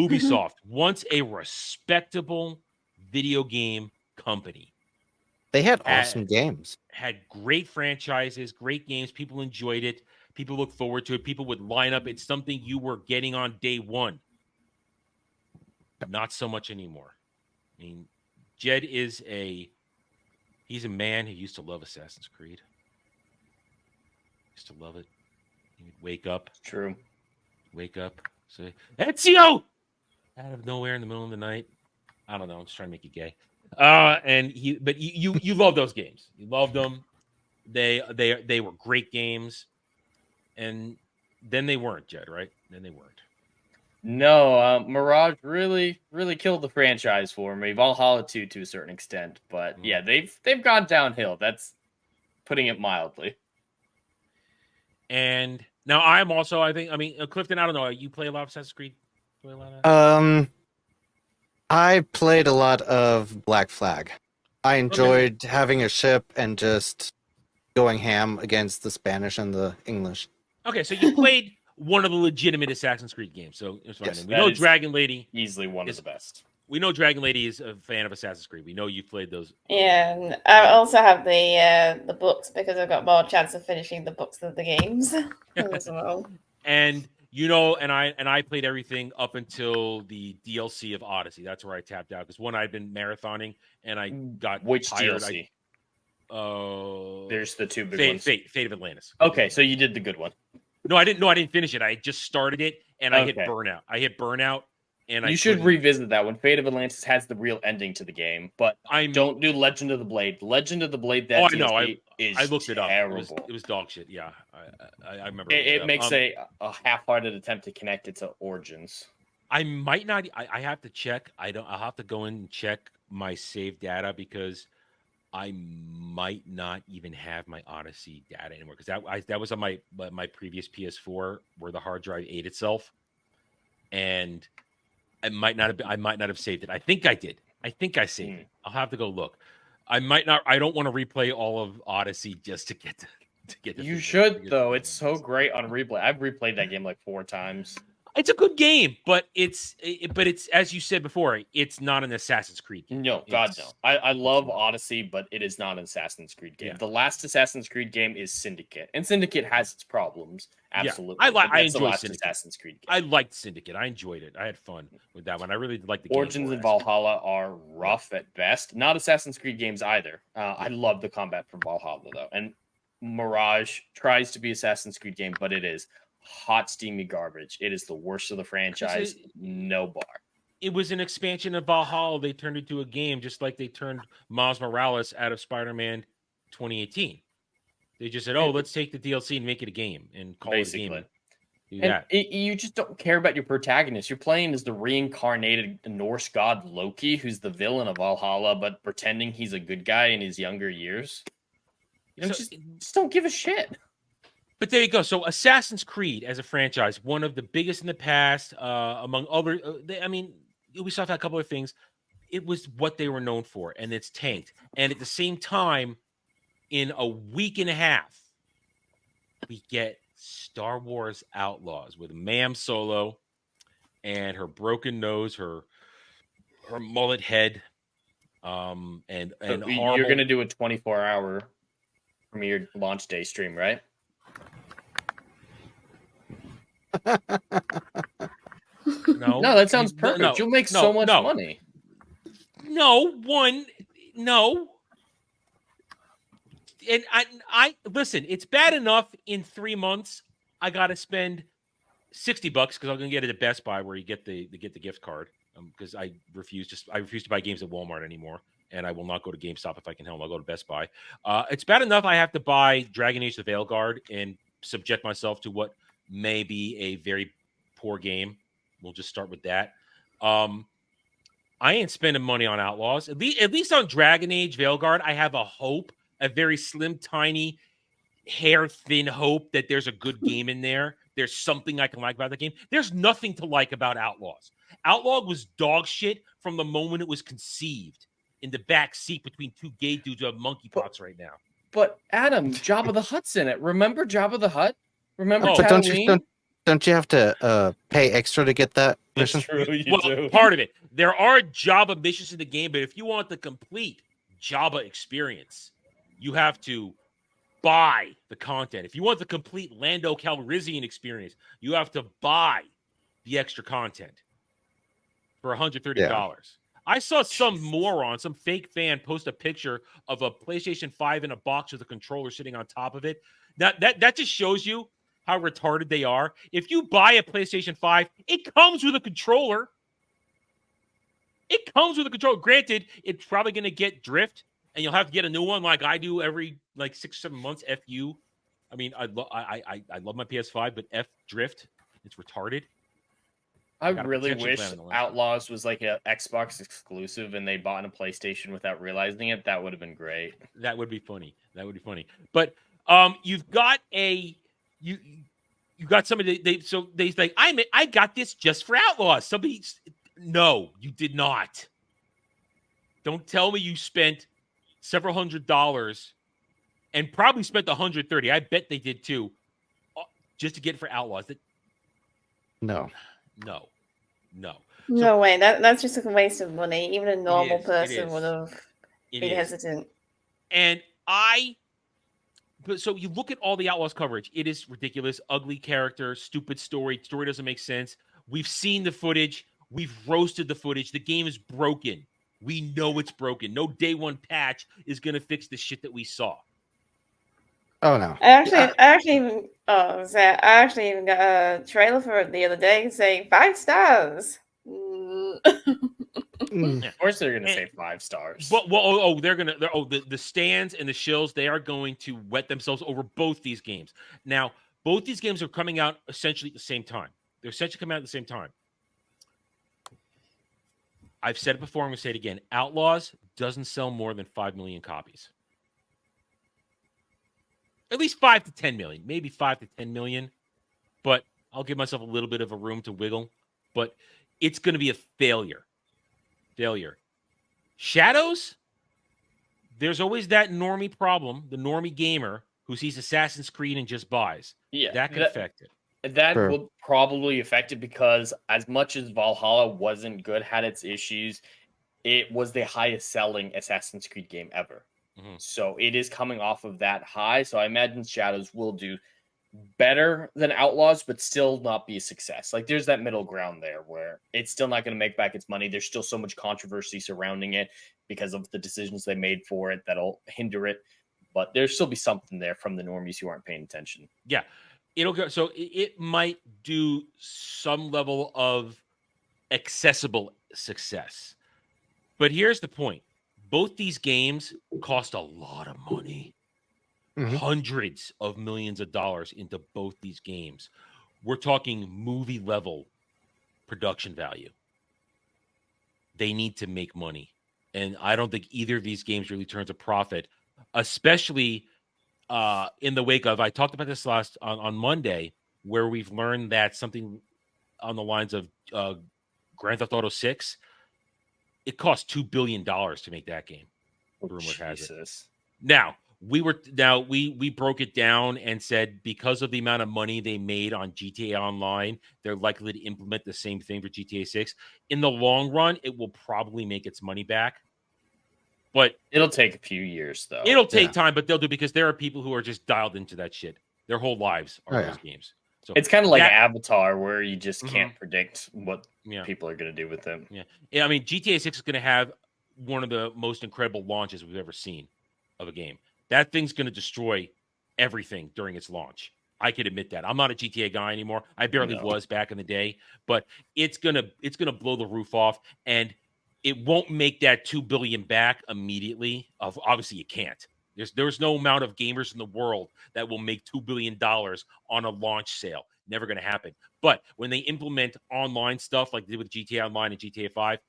Ubisoft, once a respectable video game company. They had awesome games. Had great franchises, great games. People enjoyed it. People look forward to it. People would line up. It's something you were getting on day one. Not so much anymore. I mean, Jed is he's a man who used to love Assassin's Creed. Used to love it. He would wake up. True. Wake up. Say, Ezio! Out of nowhere in the middle of the night. I don't know. I'm just trying to make you gay. But you love those games. You loved them. They were great games. And then they weren't, Jed, right? Then they weren't. No, Mirage really killed the franchise for me. Valhalla 2 to a certain extent, but yeah, they've gone downhill. That's putting it mildly. And now I'm also, Clifton, I don't know. You play a lot of Assassin's Creed? Play a lot of... I played a lot of Black Flag. I enjoyed having a ship and just going ham against the Spanish and the English. Okay, so you played one of the legitimate Assassin's Creed games, so it's fine. Yes, We know Dragon Lady easily one of the best. We know Dragon Lady is a fan of Assassin's Creed. We know you played those. Yeah, and I also have the books because I've got more chance of finishing the books than the games as well. And I played everything up until the DLC of Odyssey. That's where I tapped out because I'd been marathoning and I got which tired. DLC? There's the two big ones. Fate of Atlantis. Okay, so you did the good one. No, I didn't. No, I didn't finish it. I just started it and I hit burnout. And you should revisit that one. Fate of Atlantis has the real ending to the game, but don't do Legend of the Blade. Legend of the Blade. That I looked it up. It was dog shit. Yeah, I remember. It makes a half-hearted attempt to connect it to Origins. I might not. I have to check. I'll have to go in and check my save data because I might not even have my Odyssey data anymore because that was on my previous PS4 where the hard drive ate itself, and I might not have saved it. I think I did. I think I saved it. I'll have to go look. I might not. I don't want to replay all of Odyssey just to get to You should though. It's so great on replay. I've replayed that game like 4 times. It's a good game, but it's as you said before, it's not an Assassin's Creed game. No, God no. I love Odyssey, but it is not an Assassin's Creed game. Yeah. The last Assassin's Creed game is Syndicate, and Syndicate has its problems. Absolutely, yeah. I enjoyed Syndicate. Assassin's Creed game. I liked Syndicate. I enjoyed it. I had fun with that one. I really liked the Origins and Valhalla are rough at best. Not Assassin's Creed games either. I love the combat from Valhalla though, and Mirage tries to be Assassin's Creed game, but it is hot, steamy garbage. It is the worst of the franchise. No bar. It was an expansion of Valhalla. They turned it into a game, just like they turned Miles Morales out of Spider-Man 2018. They just said, "Oh, let's take the DLC and make it a game and call it a game." You just don't care about your protagonist. You're playing as the reincarnated Norse god Loki, who's the villain of Valhalla, but pretending he's a good guy in his younger years. Just don't give a shit. But there you go. So Assassin's Creed as a franchise, one of the biggest in the past, among other. Ubisoft had a couple of things. It was what they were known for, and it's tanked. And at the same time, in a week and a half, we get Star Wars Outlaws with Ma'am Solo and her broken nose, her mullet head, and you're gonna do a 24-hour premiere launch day stream, right? No, that sounds perfect. You'll make so much money. No. And I listen, it's bad enough in 3 months I gotta spend $60 because I'm gonna get it at Best Buy where you get the gift card. Because I refuse to buy games at Walmart anymore, and I will not go to GameStop if I can help them. I'll go to Best Buy. It's bad enough I have to buy Dragon Age: The Veilguard and subject myself to what may be a very poor game. We'll just start with that. I ain't spending money on Outlaws. At least on Dragon Age Veilguard, I have a hope, a very slim, tiny, hair-thin hope that there's a good game in there. There's something I can like about the game. There's nothing to like about Outlaws. Outlaw was dog shit from the moment it was conceived in the back seat between two gay dudes who have monkeypox right now. But Adam, Jabba the Hutt's in it. Remember Jabba the Hutt? Remember Halloween? Don't you have to pay extra to get that That's mission? true. You Well, do. part of it. There are Java missions in the game, but if you want the complete Java experience, you have to buy the content. If you want the complete Lando Calrissian experience, you have to buy the extra content for $130. Yeah. I saw some Jesus. moron, some fake fan, post a picture of a PlayStation 5 in a box with a controller sitting on top of it. That just shows you how retarded they are. If you buy a PlayStation 5, it comes with a controller. It comes with a controller. Granted, it's probably going to get drift, and you'll have to get a new one like I do every like 6-7 months. FU. I mean, I love my PS5, but F drift. It's retarded. I got a really protection wish plan on the last one. Outlaws was like an Xbox exclusive and they bought a PlayStation without realizing it. That would have been great. That would be funny. That would be funny. But you've got a you got somebody they like I got this just for Outlaws. Somebody no, you did not. Don't tell me you spent several $100s and probably spent $130. I bet they did too, just to get it for Outlaws. No. No. No way. That's just a waste of money. Even a normal is, it person is. would have It been is. hesitant. And but so you look at all the Outlaws coverage, it is ridiculous, ugly character, stupid story doesn't make sense. We've seen the footage, we've roasted the footage, the game is broken. We know it's broken. No day one patch is going to fix the shit that we saw. Oh no. I actually even got a trailer for it the other day saying 5 stars. Mm. Of course, they're gonna And- say 5 stars. But the stands and the shills, they are going to wet themselves over both these games. Now, both these games are coming out essentially at the same time. They're essentially coming out at the same time. I've said it before, I'm going to say it again. Outlaws doesn't sell more than 5 million copies. At least 5 to 10 million, maybe 5 to 10 million. But I'll give myself a little bit of a room to wiggle. But it's going to be a failure. Shadows, there's always that normie problem, the normie gamer who sees Assassin's Creed and just buys. yeah, That can affect it. that True. will probably affect it because as much as Valhalla wasn't good, had its issues, it was the highest selling Assassin's Creed game ever. Mhm. So it is coming off of that high. So I imagine Shadows will do better than Outlaws, but still not be a success. Like there's that middle ground there where it's still not going to make back its money. There's still so much controversy surrounding it because of the decisions they made for it that'll hinder it. But there'll still be something there from the normies who aren't paying attention. Yeah. It'll go. So it might do some level of accessible success. But here's the point. Both these games cost a lot of money. Mhm. Hundreds of millions of dollars into both these games. We're talking movie level production value. They need to make money. And I don't think either of these games really turns a profit, especially in the wake of, I talked about this last on Monday, where we've learned that something on the lines of Grand Theft Auto 6, it cost $2 billion to make that game. Rumor has it. Jesus. Now, we broke it down and said because of the amount of money they made on GTA Online, they're likely to implement the same thing for GTA 6. In the long run, it will probably make its money back. But It'll take a few years though. it'll take Yeah. time, but they'll do because there are people who are just dialed into that shit. Their whole lives are Oh, those yeah. games. So It's kind of like that- Avatar where you just Mhm. can't predict what yeah. people are going to do with them. Yeah, I mean, GTA 6 is going to have one of the most incredible launches we've ever seen of a game. That thing's going to destroy everything during its launch. I could admit that. I'm not a GTA guy anymore. I barely No. was back in the day, but it's gonna blow the roof off, and it won't make that $2 billion back immediately. Obviously, it can't. There's no amount of gamers in the world that will make $2 billion on a launch sale. Never going to happen. But when they implement online stuff like they did with GTA Online and GTA 5,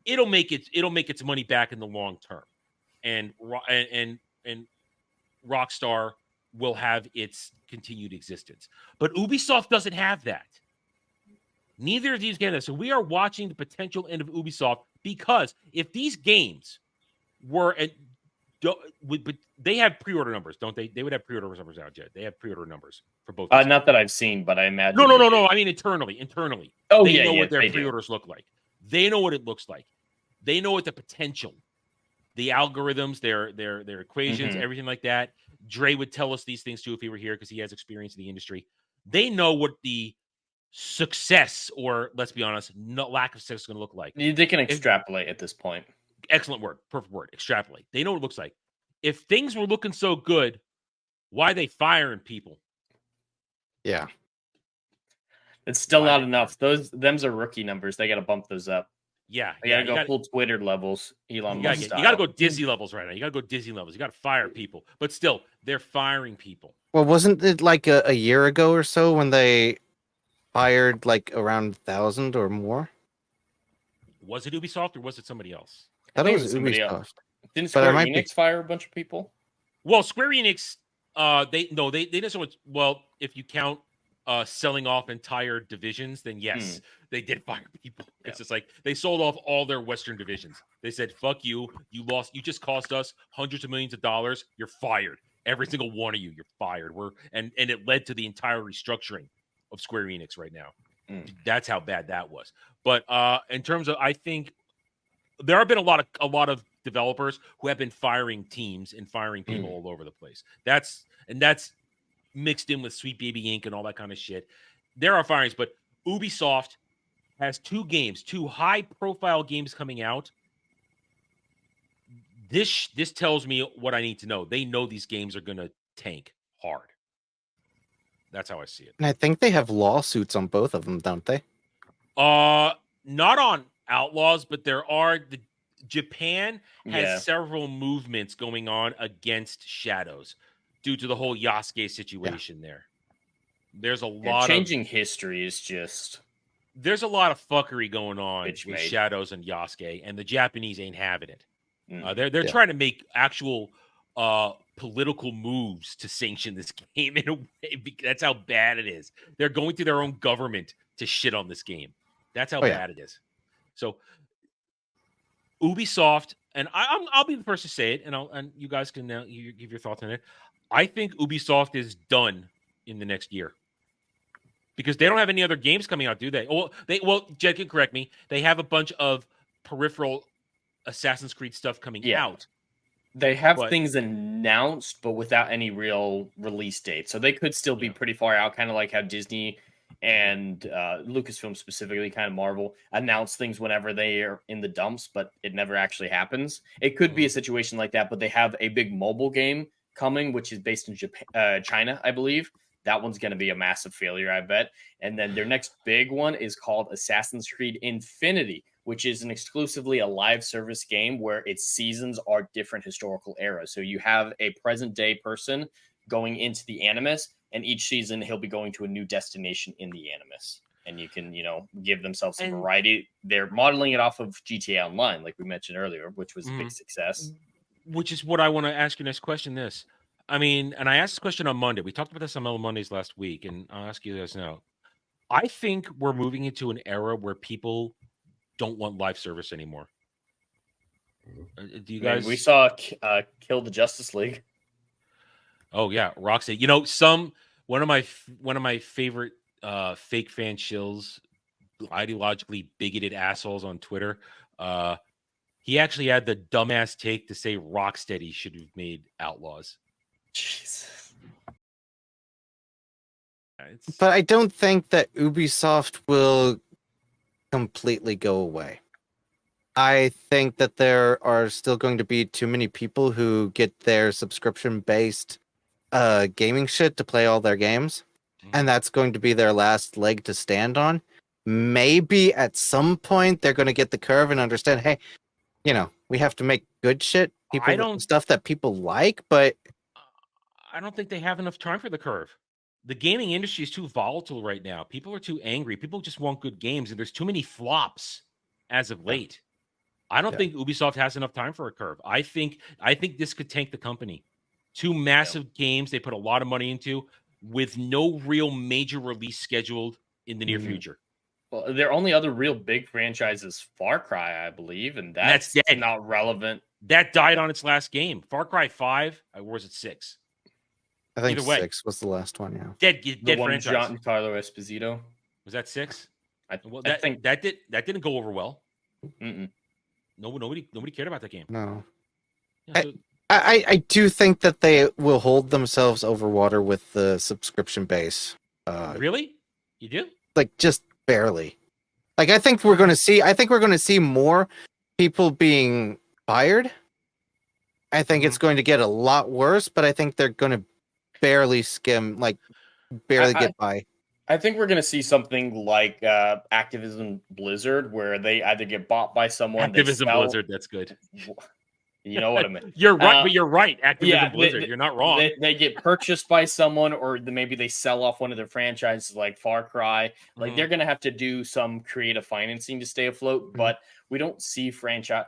it'll make its money back in the long term, and Rockstar will have its continued existence. But Ubisoft doesn't have that. Neither of these games. So we are watching the potential end of Ubisoft because if these games were But they have pre-order numbers, don't they? They would have pre-order numbers out, Jed. They have pre-order numbers for both. Not that I've seen, but I imagine. No. I mean internally. Oh, they yeah, know yeah, what their they do. pre-orders look like. They know what it looks like. They know what the potential, the algorithms, their equations, Mhm. everything like that. Dre would tell us these things too if he were here because he has experience in the industry. They know what the success, or let's be honest, lack of success is going to look like. They can extrapolate at this point. Excellent word, perfect word. Extrapolate. They know what it looks like. If things were looking so good, why are they firing people? Yeah. It's still Why not they- enough. Them's are rookie numbers. They got to bump those up. Yeah, They got to go full Twitter levels. Elon Musk you style. got to go Disney levels right now. You got to go Disney levels. You got to fire people, but still, they're firing people. Well, wasn't it like a year ago or so when they fired like around 1,000 or more? Was it Ubisoft or was it somebody else? I thought think it it was was somebody Ubisoft. else. Didn't But I Square might be- Enix fire a bunch of people? Well, Square Enix, they didn't so much. Well, if you count selling off entire divisions, then yes, they did fire people. It's just like they sold off all their Western divisions. They said, "Fuck you! You lost. You just cost us hundreds of millions of dollars. You're fired. Every single one of you. You're fired." And it led to the entire restructuring of Square Enix right now. That's how bad that was. But in terms of, I think there have been a lot of developers who have been firing teams and firing people all over the place. That's mixed in with Sweet Baby Inc. and all that kind of shit. There are firings, but Ubisoft has two high-profile games coming out. This tells me what I need to know. They know these games are going to tank hard. That's how I see it. And I think they have lawsuits on both of them, don't they? Not on Outlaws, but there are Japan has several movements going on against Shadows due to the whole Yasuke situation there. There's a lot changing history is just there's a lot of fuckery going on Bitch with made. Shadows and Yasuke, and the Japanese ain't having it. They're Yeah. trying to make actual political moves to sanction this game in a way. That's how bad it is. They're going to their own government to shit on this game. That's how bad it is. So Ubisoft, and I'll be the first to say it, and you guys can now you give your thoughts on it. I think Ubisoft is done in the next year because they don't have any other games coming out, do they? Well, Jed can correct me. They have a bunch of peripheral Assassin's Creed stuff coming out. They have things announced, but without any real release date. So they could still be pretty far out, kind of like how Disney and Lucasfilm specifically, kind of Marvel, announce things whenever they are in the dumps, but it never actually happens. It could be a situation like that, but they have a big mobile game coming, which is based in Japan, China, I believe. That one's going to be a massive failure, I bet. And then their next big one is called Assassin's Creed Infinity, which is an exclusively a live service game where its seasons are different historical eras. So you have a present day person going into the Animus, and each season he'll be going to a new destination in the Animus. And you can, give themselves some variety. They're modeling it off of GTA Online, like we mentioned earlier, which was a big success. Which is what I want to ask you next question. I asked this question on Monday. We talked about this on Mondays last week, and I'll ask you this now. I think we're moving into an era where people don't want live service anymore. Do you guys? We saw Kill the Justice League. Oh yeah, Rocksteady. One of my favorite fake fan shills, ideologically bigoted assholes on Twitter. He actually had the dumbass take to say Rocksteady should have made Outlaws. Jesus. But I don't think that Ubisoft will completely go away. I think that there are still going to be too many people who get their subscription-based gaming shit to play all their games, and that's going to be their last leg to stand on. Maybe at some point they're going to get the curve and understand, hey, we have to make good shit, stuff that people like, but I don't think they have enough time for the curve. The gaming industry is too volatile right now. People are too angry. People just want good games, and there's too many flops as of late. I don't think Ubisoft has enough time for a curve. I think this could tank the company. Two massive games they put a lot of money into with no real major release scheduled in the near future. Well, their only other real big franchise is Far Cry, I believe, and that's dead. not relevant That died on its last game. Far Cry 5, or was it 6? I think Either way. 6 was the last one. Yeah. Dead The one franchise. Giancarlo Esposito. Was that 6? Well, I think that didn't go over well. Mm-mm. Nobody cared about that game. No. Yeah, so, I do think that they will hold themselves over water with the subscription base. really? You do? Like just barely. Like I think we're going to see more people being fired. I think it's going to get a lot worse, but I think they're going to barely get by. I think we're going to see something like Activision Blizzard, where they either get bought by someone. Activision Blizzard, that's good. You know what I mean? You're right, but you're right. Activision Blizzard, they, you're not wrong. They get purchased by someone, or maybe they sell off one of their franchises, like Far Cry. Like they're going to have to do some creative financing to stay afloat. But we don't see franchise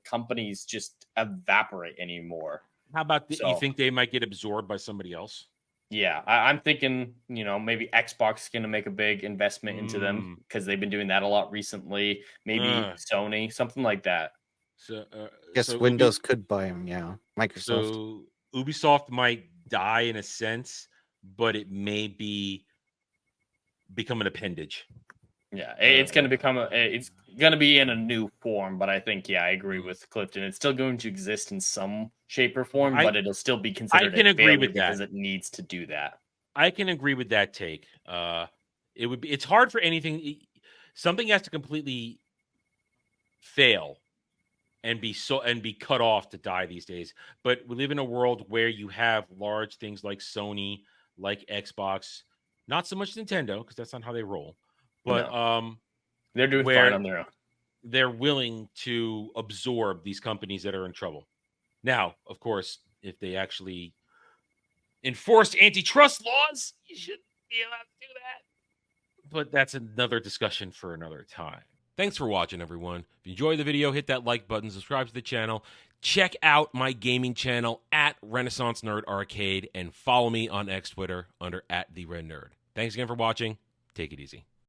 companies just evaporate anymore. How about you think they might get absorbed by somebody else? Yeah, I'm thinking, maybe Xbox is going to make a big investment into them because they've been doing that a lot recently. Maybe Sony, something like that. So, guess Windows could buy them. Yeah, Microsoft. So Ubisoft might die in a sense, but it may become an appendage. Yeah, it's going to it's going to be in a new form, but I think, I agree with Clifton. It's still going to exist in some shape or form, but it'll still be considered a failure because it needs to do that. I can agree with that take. It's hard for something has to completely fail and be cut off to die these days. But we live in a world where you have large things like Sony, like Xbox, not so much Nintendo, because that's not how they roll. But they're doing fine on their own. They're willing to absorb these companies that are in trouble. Now, of course, if they actually enforce antitrust laws, you should be allowed to do that. But that's another discussion for another time. Thanks for watching, everyone. If you enjoyed the video, hit that like button, subscribe to the channel, check out my gaming channel at Renaissance Nerd Arcade, and follow me on X Twitter under @TheRedNerd. Thanks again for watching. Take it easy.